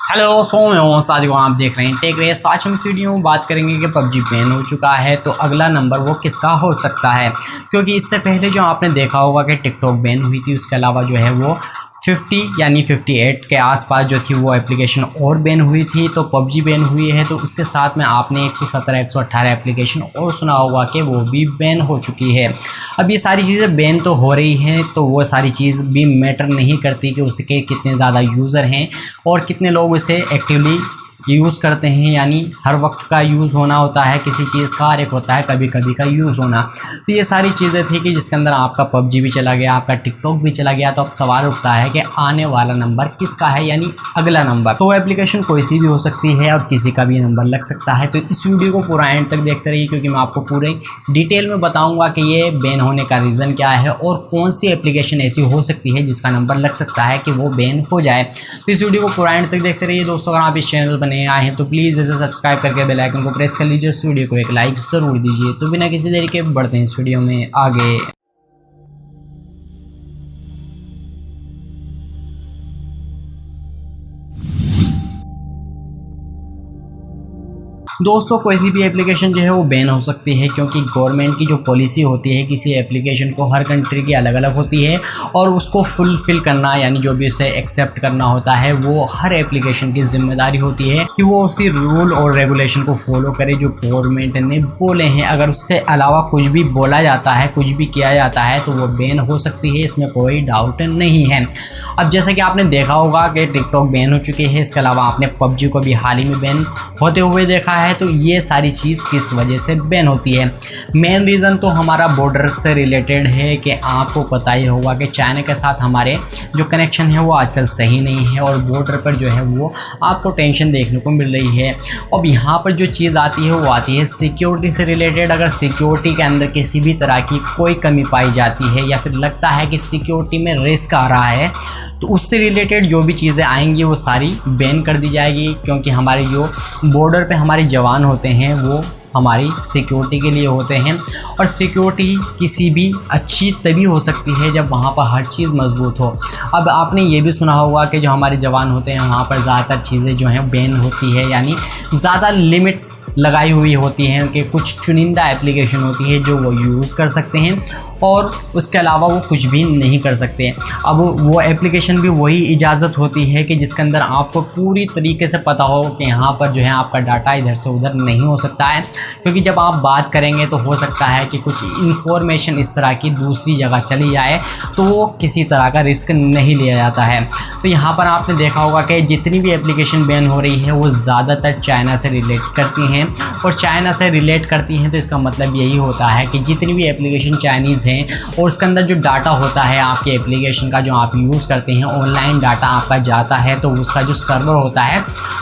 Hello सो मैं हूँ आज को आप देख रहे हैं टेक रेस। तो आज हम इस वीडियो में बात करेंगे कि पबजी बैन हो चुका है तो अगला नंबर वो किसका हो सकता है, क्योंकि इससे पहले जो आपने देखा होगा कि टिकटॉक बैन हुई थी, उसके अलावा जो है वो 50 यानी 58 के आसपास जो थी वो एप्लीकेशन और बैन हुई थी। तो पबजी बैन हुई है तो उसके साथ में आपने 117 118 एप्लीकेशन और सुना होगा कि वो भी बैन हो चुकी है। अब ये सारी चीज़ें बैन तो हो रही हैं तो वो सारी चीज़ भी मैटर नहीं करती कि उसके कितने ज़्यादा यूज़र हैं और कितने लोग इसे एक्टिवली यूज़ करते हैं, यानी हर वक्त का यूज़ होना होता है किसी चीज़ का, और एक होता है कभी कभी का यूज़ होना। तो ये सारी चीज़ें थी कि जिसके अंदर आपका पबजी भी चला गया, आपका टिकटॉक भी चला गया। तो अब सवाल उठता है कि आने वाला नंबर किसका है, यानी अगला नंबर। तो एप्लीकेशन कोई सी भी हो सकती है और किसी का भी नंबर लग सकता है। तो इस वीडियो को पूरा एंड तक देखते रहिए, क्योंकि मैं आपको पूरे डिटेल में बताऊँगा कि ये बैन होने का रीज़न क्या है और कौन सी एप्लीकेशन ऐसी हो सकती है जिसका नंबर लग सकता है कि वो बैन हो जाए। तो इस वीडियो को पूरा एंड तक देखते रहिए दोस्तों। अगर आप इस चैनल पर नए आए हैं तो प्लीज़ इसे सब्सक्राइब करके बेल आइकन को प्रेस कर लीजिए, इस वीडियो को एक लाइक ज़रूर दीजिए। तो बिना किसी देरी के बढ़ते हैं इस वीडियो में आगे। दोस्तों कोई सी भी एप्लीकेशन जो है वो बैन हो सकती है, क्योंकि गवर्नमेंट की जो पॉलिसी होती है किसी एप्लीकेशन को हर कंट्री की अलग अलग होती है और उसको फुलफिल करना, यानी जो भी उसे एक्सेप्ट करना होता है वो हर एप्लीकेशन की जिम्मेदारी होती है कि वो उसी रूल और रेगुलेशन को फॉलो करे जो गवर्नमेंट ने बोले हैं। अगर उससे अलावा कुछ भी बोला जाता है, कुछ भी किया जाता है तो वो बैन हो सकती है, इसमें कोई डाउट नहीं है। अब जैसा कि आपने देखा होगा कि टिकटॉक बैन हो चुकी है, इसके अलावा आपने पबजी को भी हाल ही में बैन होते हुए देखा है। तो ये सारी चीज़ किस वजह से बैन होती है? मेन रीज़न तो हमारा बॉर्डर से रिलेटेड है कि आपको पता ही होगा कि चाइना के साथ हमारे जो कनेक्शन है वो आजकल सही नहीं है और बॉर्डर पर जो है वो आपको टेंशन देखने को मिल रही है। अब यहाँ पर जो चीज़ आती है वो आती है सिक्योरिटी से रिलेटेड। अगर सिक्योरिटी के अंदर किसी भी तरह की कोई कमी पाई जाती है या फिर लगता है कि सिक्योरिटी में रिस्क आ रहा है तो उससे रिलेटेड जो भी चीज़ें आएंगी वो सारी बैन कर दी जाएगी, क्योंकि हमारे जो बॉर्डर पे हमारे जवान होते हैं वो हमारी सिक्योरिटी के लिए होते हैं। और सिक्योरिटी किसी भी अच्छी तभी हो सकती है जब वहाँ पर हर चीज़ मजबूत हो। अब आपने ये भी सुना होगा कि जो हमारे जवान होते हैं वहाँ पर ज़्यादातर चीज़ें जो हैं बैन होती है, यानी ज़्यादा लिमिट लगाई हुई होती हैं कि कुछ चुनिंदा एप्लीकेशन होती है जो वो यूज़ कर सकते हैं और उसके अलावा वो कुछ भी नहीं कर सकते। अब वो एप्लीकेशन भी वही इजाज़त होती है कि जिसके अंदर आपको पूरी तरीके से पता हो कि यहाँ पर जो है आपका डाटा इधर से उधर नहीं हो सकता है, क्योंकि जब आप बात करेंगे तो हो सकता है कि कुछ इन्फॉर्मेशन इस तरह की दूसरी जगह चली जाए, तो वो किसी तरह का रिस्क नहीं लिया जाता है। तो यहाँ पर आपने देखा होगा कि जितनी भी एप्लीकेशन बैन हो रही है वो ज़्यादातर चाइना से रिलेट करती हैं, और चाइना से रिलेट करती हैं तो इसका मतलब यही होता है कि जितनी भी एप्लीकेशन चाइनीज़ हैं और उसके अंदर जो डाटा होता है आपके एप्लीकेशन का जो आप यूज़ करते हैं, ऑनलाइन डाटा आपका जाता है तो उसका जो सर्वर होता है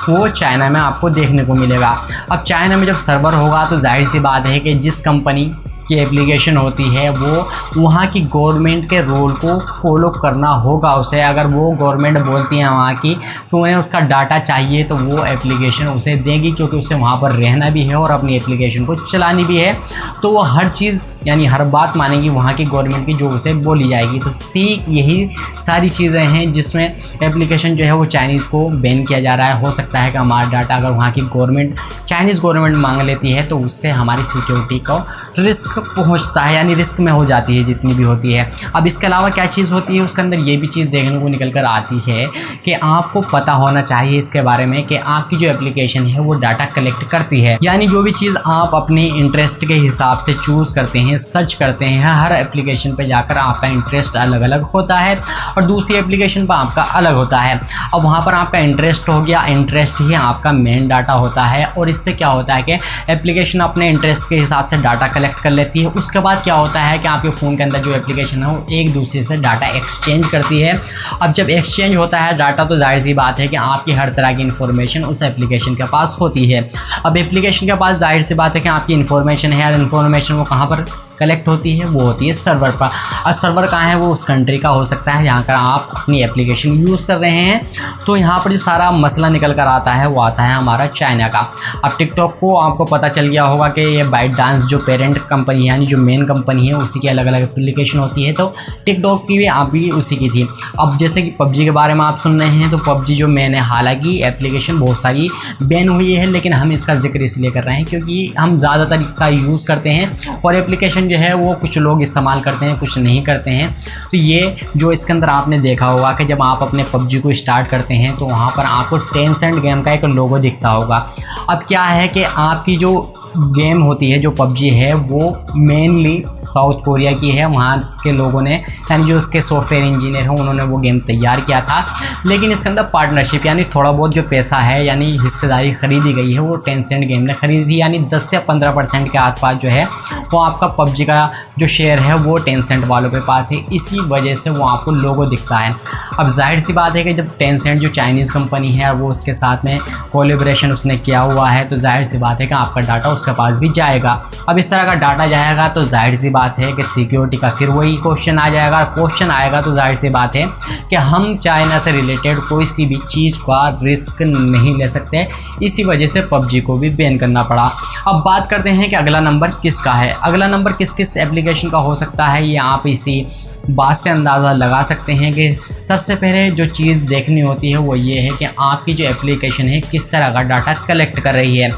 वो चाइना में आपको देखने को मिलेगा। अब चाइना में जब सर्वर होगा तो जाहिर सी बात है कि जिस कंपनी की एप्लीकेशन होती है वो वहाँ की गवर्नमेंट के रूल को फॉलो करना होगा उसे। अगर वो गवर्नमेंट बोलती है वहाँ की तो उन्हें उसका डाटा चाहिए तो वो एप्लीकेशन उसे देगी, क्योंकि उसे वहाँ पर रहना भी है और अपनी एप्लीकेशन को चलानी भी है। तो वो हर चीज़ यानी हर बात मानेगी वहाँ की गवर्नमेंट की जो उसे बोली जाएगी। तो यही सारी चीज़ें हैं जिसमें एप्लीकेशन जो है वो चाइनीज़ को बैन किया जा रहा है। हो सकता है कि हमारा डाटा अगर वहाँ की गवर्नमेंट चाइनीज़ गवर्नमेंट मांग लेती है तो उससे हमारी सिक्योरिटी को रिस्क पहुंचता है, यानी रिस्क में हो जाती है जितनी भी होती है। अब इसके अलावा क्या चीज़ होती है उसके अंदर ये भी चीज़ देखने को निकल कर आती है कि आपको पता होना चाहिए इसके बारे में कि आपकी जो एप्लीकेशन है वो डाटा कलेक्ट करती है, यानी जो भी चीज़ आप अपने इंटरेस्ट के हिसाब से चूज़ करते हैं, सर्च करते हैं, हर एप्लीकेशन पर जाकर आपका इंटरेस्ट अलग अलग होता है और दूसरी एप्लीकेशन पर आपका अलग होता है। अब वहाँ पर आपका इंटरेस्ट हो गया, इंटरेस्ट ही आपका मेन डाटा होता है और इससे क्या होता है कि एप्लीकेशन अपने इंटरेस्ट के हिसाब से डाटा कलेक्ट कर लेती है। उसके बाद क्या होता है कि आपके फ़ोन के अंदर जो एप्लीकेशन है वो एक दूसरे से डाटा एक्सचेंज करती है। अब जब एक्सचेंज होता है डाटा तो जाहिर सी बात है कि आपकी हर तरह की इन्फॉर्मेशन उस एप्लीकेशन के पास होती है। अब एप्लीकेशन के पास जाहिर सी बात है कि आपकी इन्फॉर्मेशन है, इन्फॉर्मेशन वो कहाँ पर कलेक्ट होती है वो होती है सर्वर पर। और सर्वर कहाँ है, वो उस कंट्री का हो सकता है जहाँ पर आप अपनी एप्लीकेशन यूज़ कर रहे हैं। तो यहाँ पर जो सारा मसला निकल कर आता है वो आता है हमारा चाइना का। अब टिकटॉक को आपको पता चल गया होगा कि ये बाइट डांस जो पेरेंट कंपनी यानी जो मेन कंपनी है उसी की अलग अलग एप्लीकेशन होती है, तो टिकटॉक की भी आप भी उसी की थी। अब जैसे कि पबजी के बारे में आप सुन रहे हैं, तो पबजी जो मेन है, हालांकि एप्लीकेशन बहुत सारी बैन हुई है, लेकिन हम इसका जिक्र इसलिए कर रहे हैं क्योंकि हम ज़्यादातर इसका यूज़ करते हैं और एप्लीकेशन जो है वो कुछ लोग इस्तेमाल करते हैं, कुछ नहीं करते हैं। तो ये जो इसके अंदर आपने देखा होगा कि जब आप अपने पबजी को स्टार्ट करते हैं तो वहाँ पर आपको टेंसेंट गेम का एक लोगो दिखता होगा। अब क्या है कि आपकी जो गेम होती है, जो पबजी है, वो मेनली साउथ कोरिया की है। वहाँ के लोगों ने यानी जो उसके सॉफ्टवेयर इंजीनियर हैं उन्होंने वो गेम तैयार किया था, लेकिन इसके अंदर पार्टनरशिप यानी थोड़ा बहुत जो पैसा है यानी हिस्सेदारी खरीदी गई है वो टेंसेंट गेम ने खरीदी थी, यानी 10 से 15% के आसपास जो है वो आपका पबजी का जो शेयर है वो टेंसेंट वालों के पास है। इसी वजह से वो आपको लोगो दिखता है। अब जाहिर सी बात है कि जब टेंसेंट जो चाइनीज़ कंपनी है वो उसके साथ में कोलेब्रेशन उसने किया हुआ है, तो जाहिर सी बात है कि आपका डाटा उसके पास भी जाएगा। अब इस तरह का डाटा जाएगा तो जाहिर सी बात है कि सिक्योरिटी का फिर वही क्वेश्चन आ जाएगा। क्वेश्चन आएगा तो जाहिर सी बात है कि हम चाइना से रिलेटेड कोई सी भी चीज़ का रिस्क नहीं ले सकते। इसी वजह से पबजी को भी बैन करना पड़ा। अब बात करते हैं कि अगला नंबर किसका है। अगला नंबर किस किस एप्लीकेशन का हो सकता है, ये आप इसी बात से अंदाज़ा लगा सकते हैं कि सबसे पहले जो चीज़ देखनी होती है वो ये है कि आपकी जो एप्लीकेशन है किस तरह का डाटा कलेक्ट कर रही है।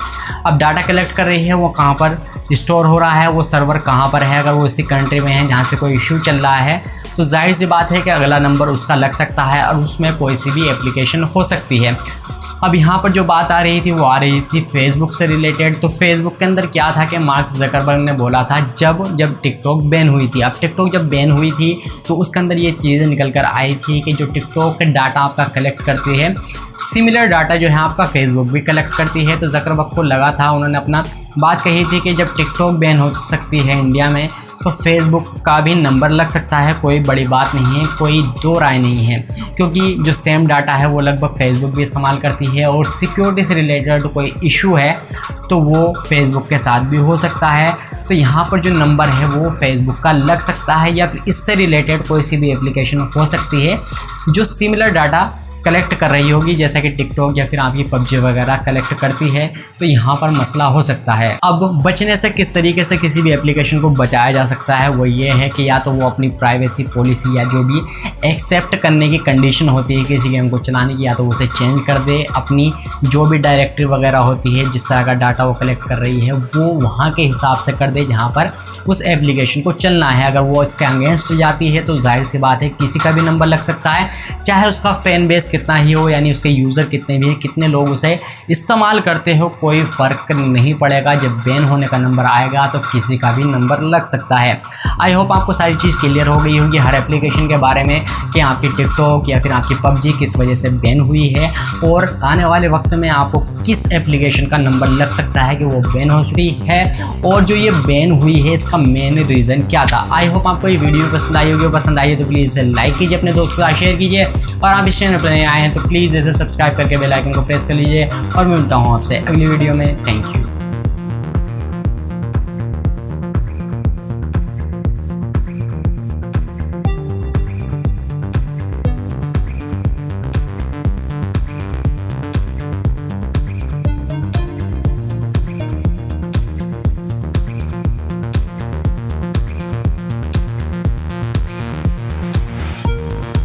अब डाटा कलेक्ट कर रही है वो कहाँ पर स्टोर हो रहा है, वो सर्वर कहाँ पर है। अगर वो इसी कंट्री में है जहाँ से कोई इशू चल रहा है तो जाहिर सी बात है कि अगला नंबर उसका लग सकता है और उसमें कोई सी भी एप्लीकेशन हो सकती है। अब यहाँ पर जो बात आ रही थी वो आ रही थी फेसबुक से रिलेटेड। तो फेसबुक के अंदर क्या था कि मार्क ज़करबर्ग ने बोला था जब टिकटॉक बैन हुई थी। अब टिकटॉक जब बैन हुई थी तो उसके अंदर ये चीज़ें निकल कर आई थी कि जो टिकटॉक का डाटा आपका कलेक्ट करती है, सिमिलर डाटा जो है आपका फेसबुक भी कलेक्ट करती है। तो ज़करबर्ग को लगा था, उन्होंने अपना बात कही थी कि जब टिकटॉक बैन हो सकती है इंडिया में तो फेसबुक का भी नंबर लग सकता है। कोई बड़ी बात नहीं है, कोई दो राय नहीं है, क्योंकि जो सेम डाटा है वो लगभग फेसबुक भी इस्तेमाल करती है और सिक्योरिटी से रिलेटेड कोई इशू है तो वो फेसबुक के साथ भी हो सकता है। तो यहाँ पर जो नंबर है वो फेसबुक का लग सकता है या फिर इससे रिलेटेड कोई सी भी एप्लीकेशन हो सकती है जो सिमिलर डाटा कलेक्ट कर रही होगी, जैसा कि टिकटॉक या फिर आपकी पबजी वगैरह कलेक्ट करती है। तो यहाँ पर मसला हो सकता है। अब बचने से किस तरीके से किसी भी एप्लीकेशन को बचाया जा सकता है वो ये है कि या तो वो अपनी प्राइवेसी पॉलिसी या जो भी एक्सेप्ट करने की कंडीशन होती है किसी गेम को चलाने की, या तो उसे चेंज कर दे। अपनी जो भी डायरेक्टरी वगैरह होती है, जिस तरह का डाटा वो कलेक्ट कर रही है वो वहाँ के हिसाब से कर दे जहाँ पर उस एप्लीकेशन को चलना है। अगर वो इसके अगेंस्ट जाती है तो जाहिर सी बात है किसी का भी नंबर लग सकता है, चाहे उसका फैन बेस कितना ही हो, यानी उसके यूज़र कितने भी हैं, कितने लोग उसे इस्तेमाल करते हो, कोई फ़र्क नहीं पड़ेगा। जब बैन होने का नंबर आएगा तो किसी का भी नंबर लग सकता है। आई होप आपको सारी चीज़ क्लियर हो गई होगी हर एप्लीकेशन के बारे में कि आपकी टिकटॉक या फिर आपकी पबजी किस वजह से बैन हुई है और आने वाले वक्त में आपको किस एप्लीकेशन का नंबर लग सकता है कि वो बैन हो चुकी है और जो ये बैन हुई है इसका मेन रीज़न क्या था। आई होप आपको ये वीडियो पसंद आई होगी। पसंद आई तो प्लीज़ लाइक कीजिए, अपने दोस्तों के साथ शेयर कीजिए और आप इस चैनल पर नए आए हैं तो प्लीज़ इसे सब्सक्राइब करके बेल आइकन को प्रेस कर लीजिए और मैं मिलता हूँ आपसे अगली वीडियो में। Thank you.